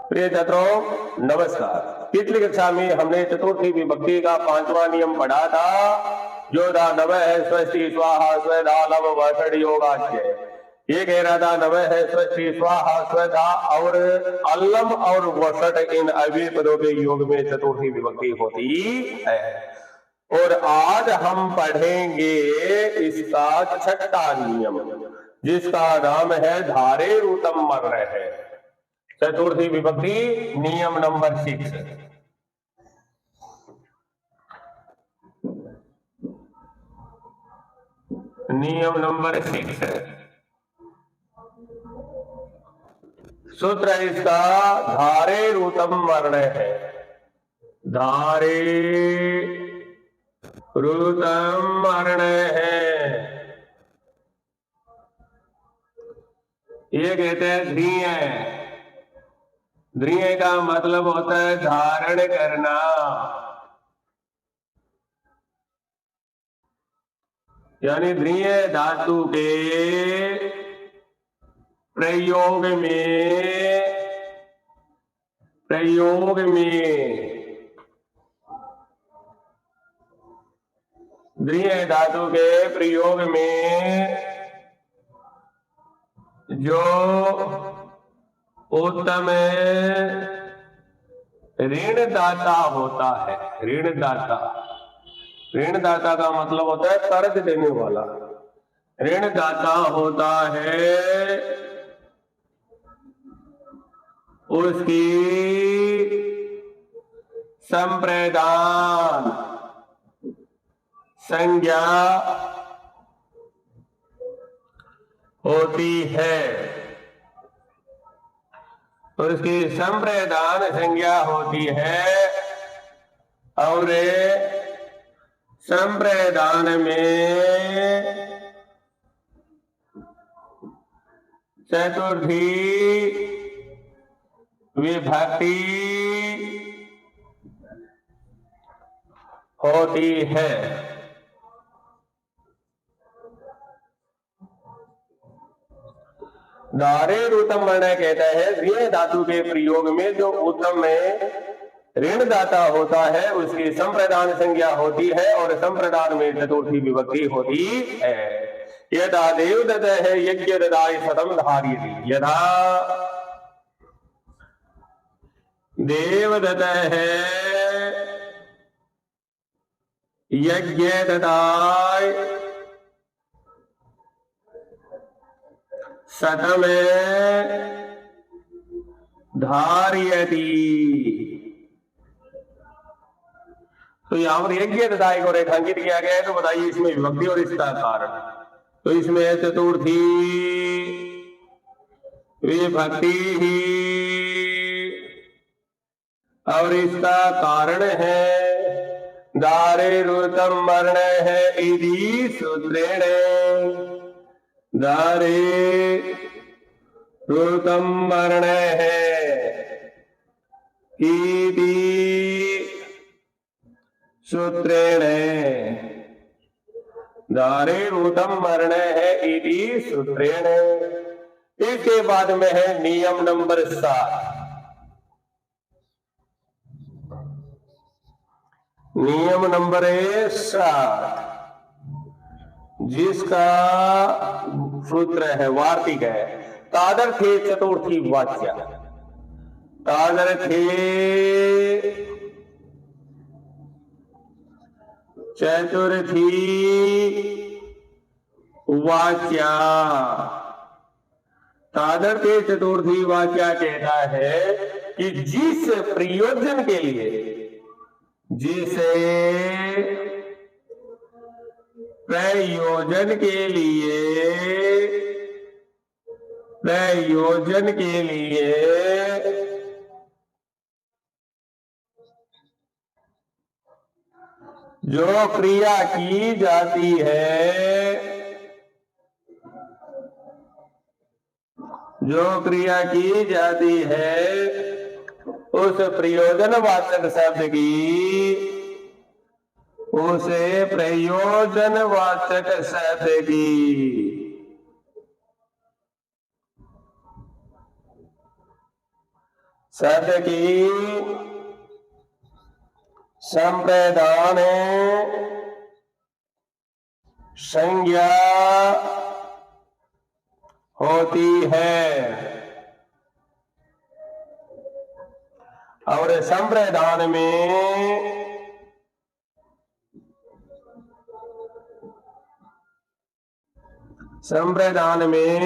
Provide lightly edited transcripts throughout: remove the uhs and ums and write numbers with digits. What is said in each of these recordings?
प्रिय छात्रों नमस्कार। पिछली कक्षा में हमने चतुर्थी विभक्ति का 5वां नियम पढ़ा था, जो था नवः है स्वस्ति स्वाहा स्वधा लव वषड योगाच्य। ये कह रहा था नवः है स्वस्ति स्वाहा स्वधा और अलम और वषड इन अव्यय पदों के योग में चतुर्थी विभक्ति होती है। और आज हम पढ़ेंगे इसका 6वां नियम, जिसका नाम है धारे रूतम मर है। चतुर्थी विभक्ति नियम नंबर 6। नियम नंबर 6 सूत्र इसका धारे रूतम वर्ण है। धारे रूतम वर्ण है। ये कहते हैं ध्रीय। ध्रीय का मतलब होता है धारण करना। यानी ध्रीय धातु के प्रयोग में ध्रीय धातु के प्रयोग में जो उत्तम ऋणदाता होता है। ऋणदाता का मतलब होता है कर्ज देने वाला। ऋणदाता होता है उसकी संप्रदान संज्ञा होती है। और उसकी संप्रदान संज्ञा होती है और संप्रदान में चतुर्थी विभक्ति होती है। धारे रूतम वर्ण कहता है ऋण धातु के प्रयोग में जो उत्तम में ऋणदाता होता है उसकी संप्रदान संज्ञा होती है और संप्रदान में चतुर्थी विभक्ति होती है। यदा देवदत्त है यज्ञ ददाय सतम धार्यति। यदा देवदत्त है यज्ञ ददाय सतम धार्यति। तो यहां पर यज्ञ ददाय को रेखांकित किया गया है। तो बताइए इसमें विभक्ति और इसका कारण। तो इसमें चतुर्थी विभक्ति ही और इसका कारण है धारे रूतम वर्ण है इति सूत्रेण। धारे रूतम वर्ण है इति सूत्रेण। धारे रूतम वर्ण है इति सूत्रेण। इसके बाद में है नियम नंबर 7। नियम नंबर 7 जिसका सूत्र है वार्तिक है तादर्थे चतुर्थी वाच्य। तादर्थे चतुर्थी वाच्या। तादर्थे चतुर्थी वाच्या कहता है कि जिस प्रयोजन के लिए जो क्रिया की जाती है उस प्रयोजनवाचक शब्द की शब्द की संप्रदान संज्ञा होती है और संप्रदान में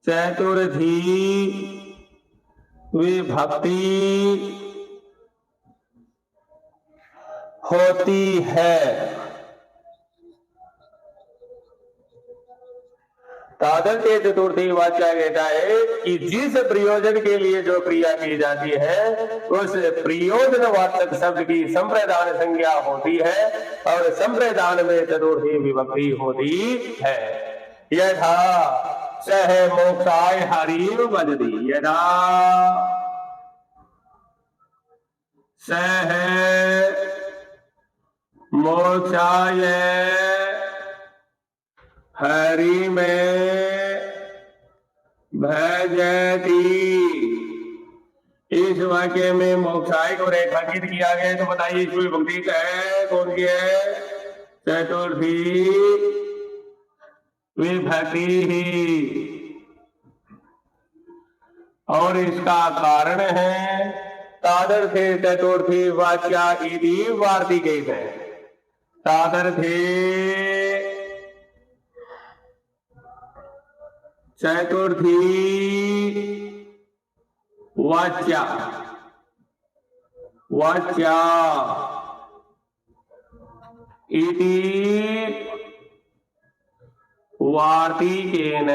चतुर्थी विभक्ति होती है। तादृश चतुर्थी वाक्य कहता है कि जिस प्रयोजन के लिए जो क्रिया की जाती है उस प्रयोजन वाचक शब्द की संप्रदान संज्ञा होती है और संप्रदान में चतुर्थी विभक्ति होती है। यथा सह मोक्षाय हरिम वदति, यथा सह मोक्षाय हरि में भजती। इस वाक्य में मोक्षाय को रेखांकित किया गया तो बताइए इसमें विभक्ति है कौन सी है? चतुर्थी विभक्ति ही। और इसका कारण है तादर्थे चतुर्थी वाक्या इति वार्तिके है। तादर्थे चतुर्थी वाच्या इति वार्तिकेन।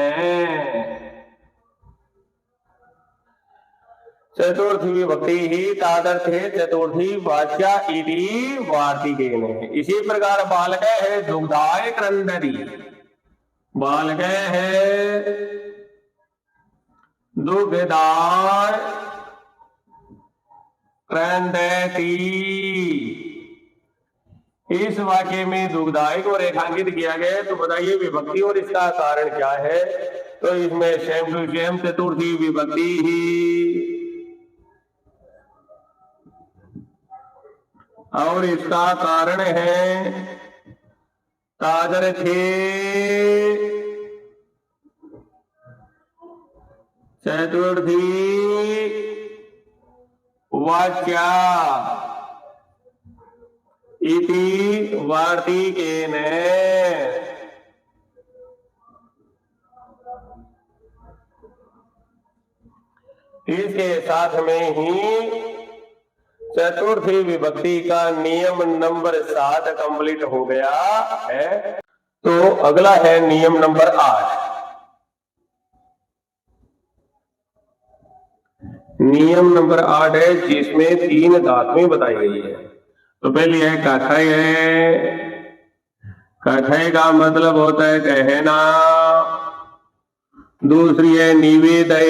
चतुर्थी विभक्ति ही तादर्थे चतुर्थी वाच्या इति वार्तिकेन। इसी प्रकार बालक है दुग्धाय क्रंदति, बालक है दुग्धाय क्रंदति। इस वाक्य में दुग्धाय को रेखांकित किया गया तो बताइए विभक्ति और इसका कारण क्या है? तो इसमें सेम टू सेम चतुर्थी विभक्ति ही। और इसका कारण है तादर्थे चतुर्थी वाच्या इति वार्तिकेन। इसके साथ में ही चतुर्थी विभक्ति का नियम नंबर 7 कंप्लीट हो गया है। तो अगला है नियम नंबर 8। नियम नंबर 8 है जिसमें 3 धातुएं बताई गई है। तो पहली है कथय है। कथय का मतलब होता है कहना। दूसरी है निवेदय।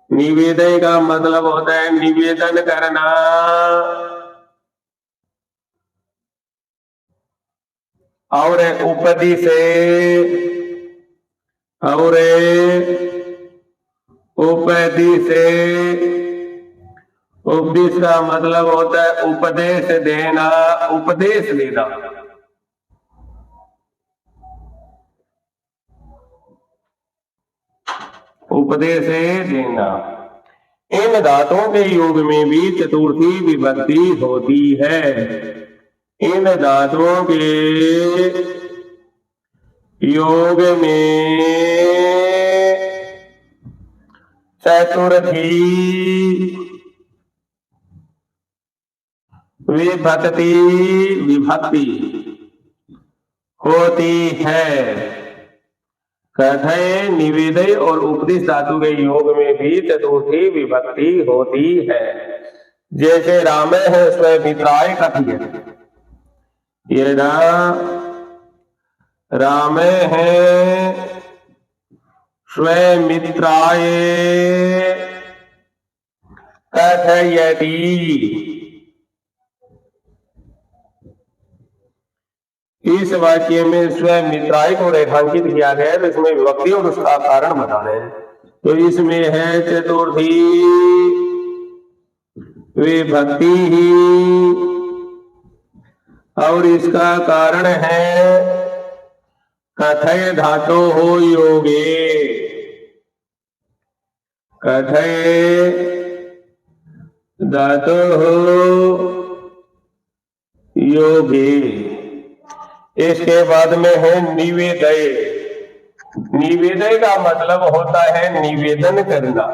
निवेदय का मतलब होता है निवेदन करना। और उपदेश और उपदेश। उपदेश का मतलब होता है उपदेश देना, उपदेश देना। उपदेश देना। इन धातुओं के योग में भी चतुर्थी विभक्ति होती है। इन धातुओं के योग में चतुर्थी विभक्ति होती है। कथय, निवेदय और उपदेश धातु के योग में भी चतुर्थी विभक्ति होती है। जैसे रामे है स्वयं मित्राय कथय, ये रामे है स्वयं मित्राय कथयति। इस वाक्य में स्वयं मित्राय को रेखांकित किया गया है तो इसमें विभक्ति और उसका कारण बताना है। तो इसमें है चतुर्थी विभक्ति ही, और इसका कारण है कथय धातु हो योगे, कथय धातु हो योगे। इसके बाद में है निवेदय। निवेदय का मतलब होता है निवेदन करना।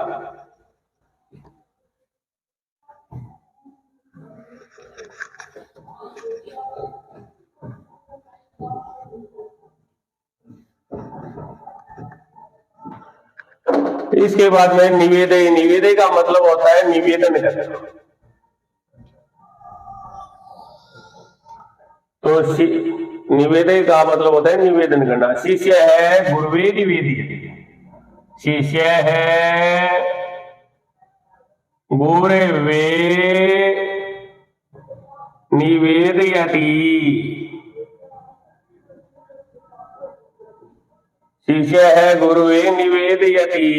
इसके बाद में निवेदय। निवेदय का मतलब होता है निवेदन करना। तो निवेदय का मतलब होता है निवेदन करना। शिष्य है गुरुवे निवेदयति, शिष्य है गुरुवे निवेदयति, शिष्य है गुरुवे निवेदयति,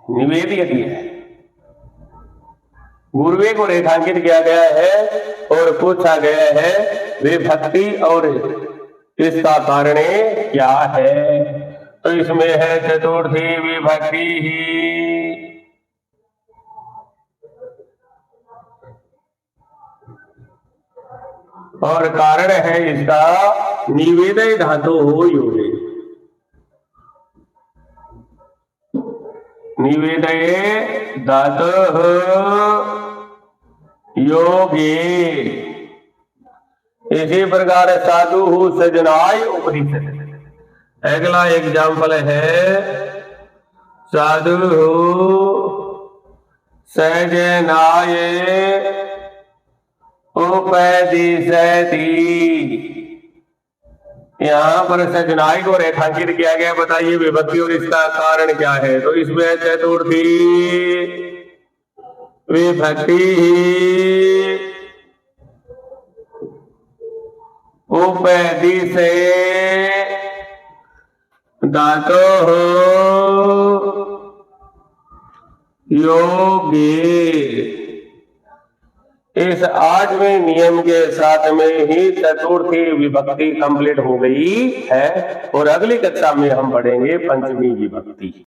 निवेदयति है। गुरुवे को रेखांकित किया गया है और पूछा गया है विभक्ति और इसका कारण क्या है। तो इसमें है चतुर्थी विभक्ति ही, और कारण है इसका निवेदय धातु हो योगे। निवेदय धातु योगे। इसी प्रकार साधु हो सजनाय उपनिषद। अगला एग्जाम्पल है साधु हो सजनाय उपदिशति। यहाँ पर सजनाई को रेखांकित किया गया। बताइए विभक्ति और इसका कारण क्या है। तो इसमें चतुर्थी विभक्ति उपदिशे धातु योगे। इस 8वें नियम के साथ में ही चतुर्थी विभक्ति कंप्लीट हो गई है, और अगली कक्षा में हम पढ़ेंगे 5वीं विभक्ति।